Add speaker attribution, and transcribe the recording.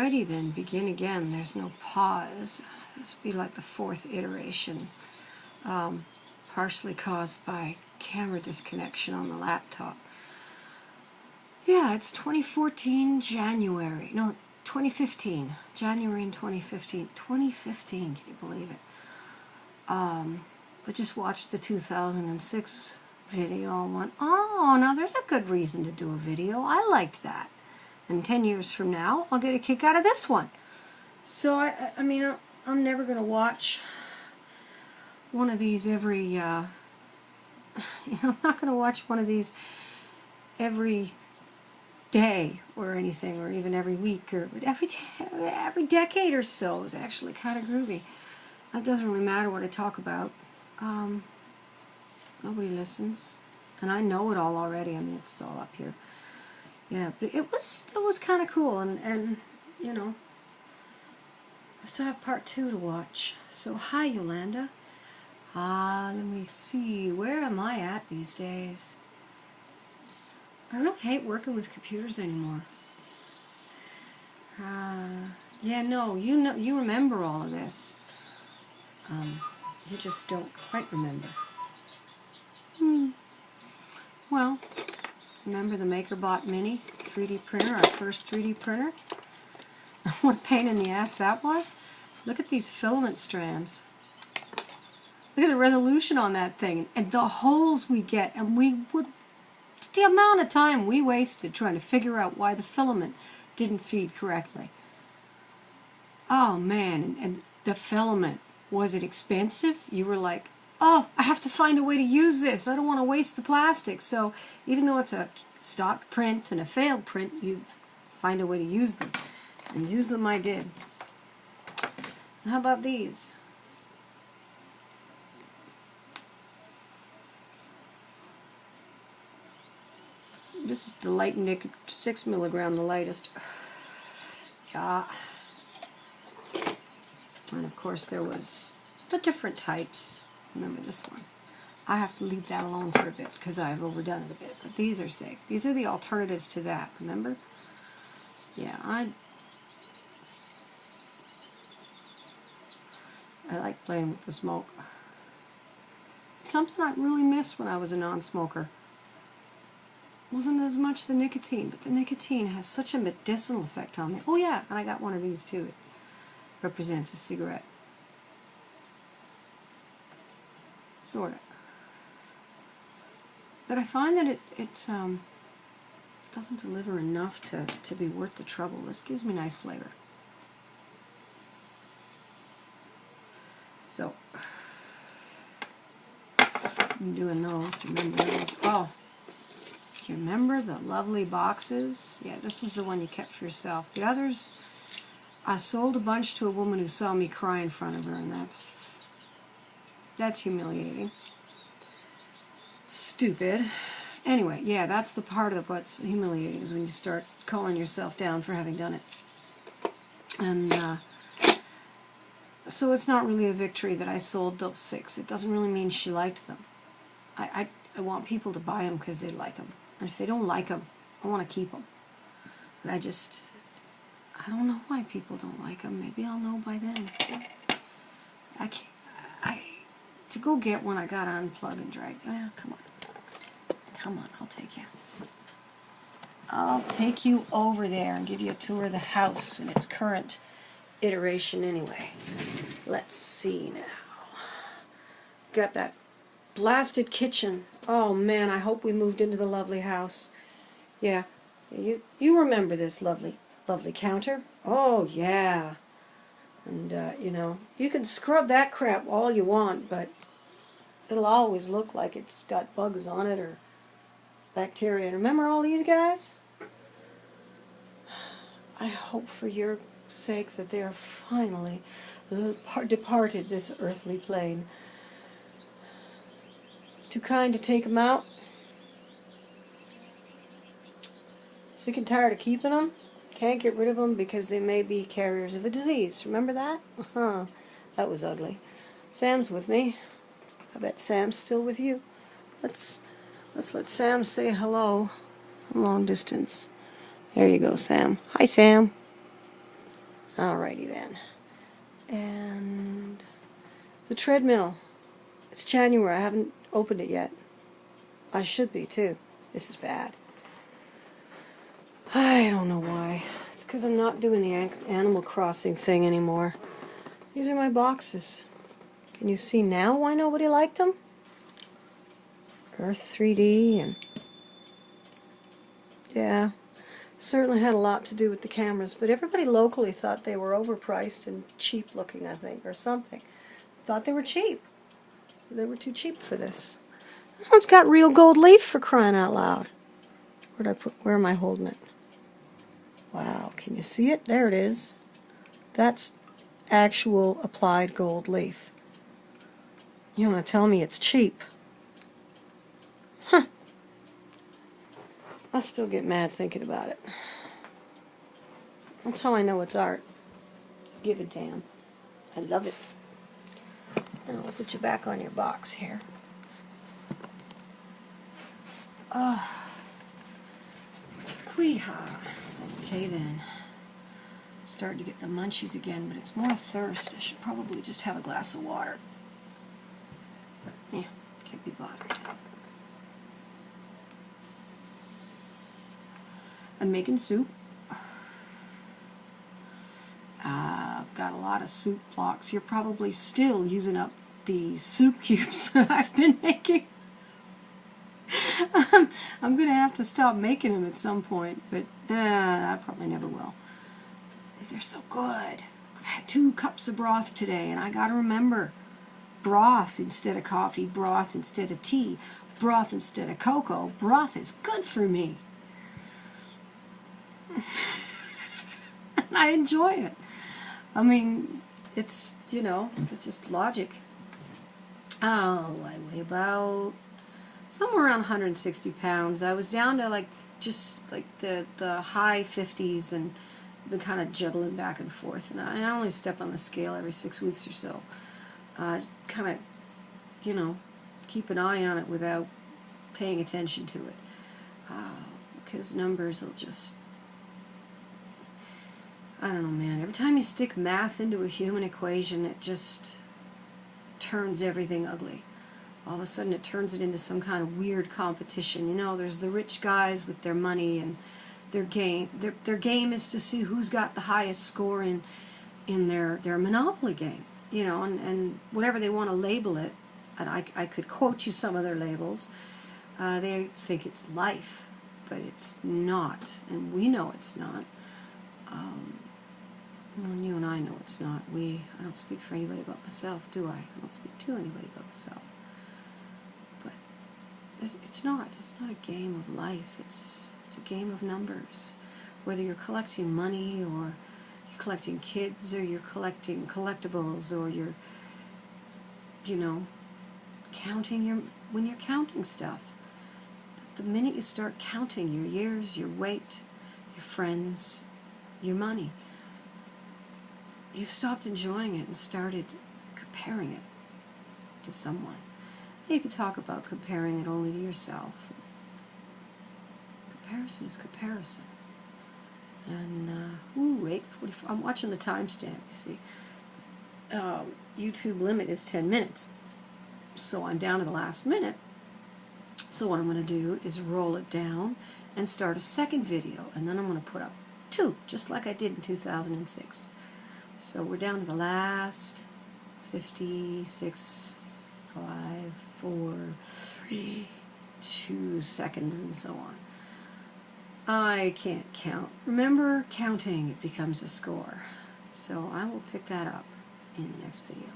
Speaker 1: Alrighty then, begin again. There's no pause. This will be like the fourth iteration, partially caused by camera disconnection on the laptop. Yeah, it's 2014 January. No, 2015. January in 2015. 2015, can you believe it? I just watched the 2006 video and went, oh, now there's a good reason to do a video. I liked that. And 10 years from now, I'll get a kick out of this one. So, I mean, I'm never going to watch one of these every, I'm not going to watch one of these every day or anything, or even every week, or every decade or so is actually kind of groovy. It doesn't really matter what I talk about. Nobody listens, and I know it all already. I mean, it's all up here. Yeah, but it was kind of cool, and you know, I still have part 2 to watch. So hi, Yolanda. Let me see. Where am I at these days? I really hate working with computers anymore. Yeah, no, you remember all of this. You just don't quite remember. Well, remember the MakerBot Mini 3D printer, our first 3D printer? What a pain in the ass that was. Look at these filament strands. Look at the resolution on that thing, and the holes we get, and the amount of time we wasted trying to figure out why the filament didn't feed correctly. Oh man, and the filament, was it expensive? You were like, oh, I have to find a way to use this. I don't want to waste the plastic. So even though it's a stock print and a failed print, you find a way to use them. And use them I did. And how about these? This is the light nickel, 6 milligram, the lightest. Yeah. And of course there was the different types. Remember this one. I have to leave that alone for a bit because I've overdone it a bit. But these are safe. These are the alternatives to that, remember? Yeah, I like playing with the smoke. It's something I really missed when I was a non-smoker. Wasn't as much the nicotine, but the nicotine has such a medicinal effect on me. Oh yeah, and I got one of these too. It represents a cigarette. Sort of. But I find that it doesn't deliver enough to be worth the trouble. This gives me nice flavor. So, I'm doing those. Do you remember those? Oh, do you remember the lovely boxes? Yeah, this is the one you kept for yourself. The others, I sold a bunch to a woman who saw me cry in front of her, and that's humiliating. Stupid. Anyway, yeah, that's the part of what's humiliating, is when you start calling yourself down for having done it. And so it's not really a victory that I sold those 6. It doesn't really mean she liked them. I want people to buy them because they like them. And if they don't like them, I want to keep them. But I don't know why people don't like them. Maybe I'll know by then. To go get one, I got to unplug and drag. Come on. Come on, I'll take you. I'll take you over there and give you a tour of the house in its current iteration anyway. Let's see now. Got that blasted kitchen. Oh man, I hope we moved into the lovely house. Yeah, you remember this lovely counter? Oh yeah. And you know, you can scrub that crap all you want, but it'll always look like it's got bugs on it or bacteria. And remember all these guys? I hope for your sake that they are finally departed this earthly plane. Too kind to take them out? Sick and tired of keeping them? Can't get rid of them because they may be carriers of a disease. Remember that? That was ugly. Sam's with me. I bet Sam's still with you. Let's let Sam say hello from long distance. There you go, Sam. Hi, Sam. Alrighty then. And the treadmill. It's January. I haven't opened it yet. I should be too. This is bad. I don't know why. It's because I'm not doing the Animal Crossing thing anymore. These are my boxes. Can you see now why nobody liked them? Earth 3D and... yeah, certainly had a lot to do with the cameras, but everybody locally thought they were overpriced and cheap looking, I think, or something. Thought they were cheap. They were too cheap for this. This one's got real gold leaf, for crying out loud. Where am I holding it? Wow, can you see it? There it is. That's actual applied gold leaf. You want to tell me it's cheap? Huh. I still get mad thinking about it. That's how I know it's art. Give a damn. I love it. Now I'll put you back on your box here. Wee-ha. Okay then. I'm starting to get the munchies again, but it's more thirst. I should probably just have a glass of water. But, yeah, can't be bothered. I'm making soup. I've got a lot of soup blocks. You're probably still using up the soup cubes that I've been making. I'm going to have to stop making them at some point, but I probably never will. They're so good. I've had 2 cups of broth today, and I got to remember, broth instead of coffee, broth instead of tea, broth instead of cocoa. Broth is good for me. I enjoy it. I mean, it's, you know, it's just logic. Oh, I weigh about somewhere around 160 pounds. I was down to just the high 50s, and I've been kind of juggling back and forth. And I only step on the scale every 6 weeks or so. Kind of, you know, keep an eye on it without paying attention to it. Because numbers will just... I don't know, man. Every time you stick math into a human equation, it just turns everything ugly. All of a sudden it turns it into some kind of weird competition. You know, there's the rich guys with their money, and their game is to see who's got the highest score in their Monopoly game. You know, and whatever they want to label it, and I could quote you some of their labels, they think it's life, but it's not, and we know it's not. Well, you and I know it's not. I don't speak for anybody but myself, do I? I don't speak to anybody but myself. But it's not. It's not a game of life. It's a game of numbers. Whether you're collecting money, or you're collecting kids, or you're collecting collectibles, or you're, you know, when you're counting stuff. The minute you start counting your years, your weight, your friends, your money, you've stopped enjoying it and started comparing it to someone. You could talk about comparing it only to yourself. Comparison is comparison. And, 8:44. I'm watching the timestamp, you see. YouTube limit is 10 minutes. So I'm down to the last minute. So what I'm going to do is roll it down and start a second video. And then I'm going to put up 2, just like I did in 2006. So we're down to the last 56, 5, 4, 3, 2 seconds, and so on. I can't count. Remember, counting, it becomes a score. So I will pick that up in the next video.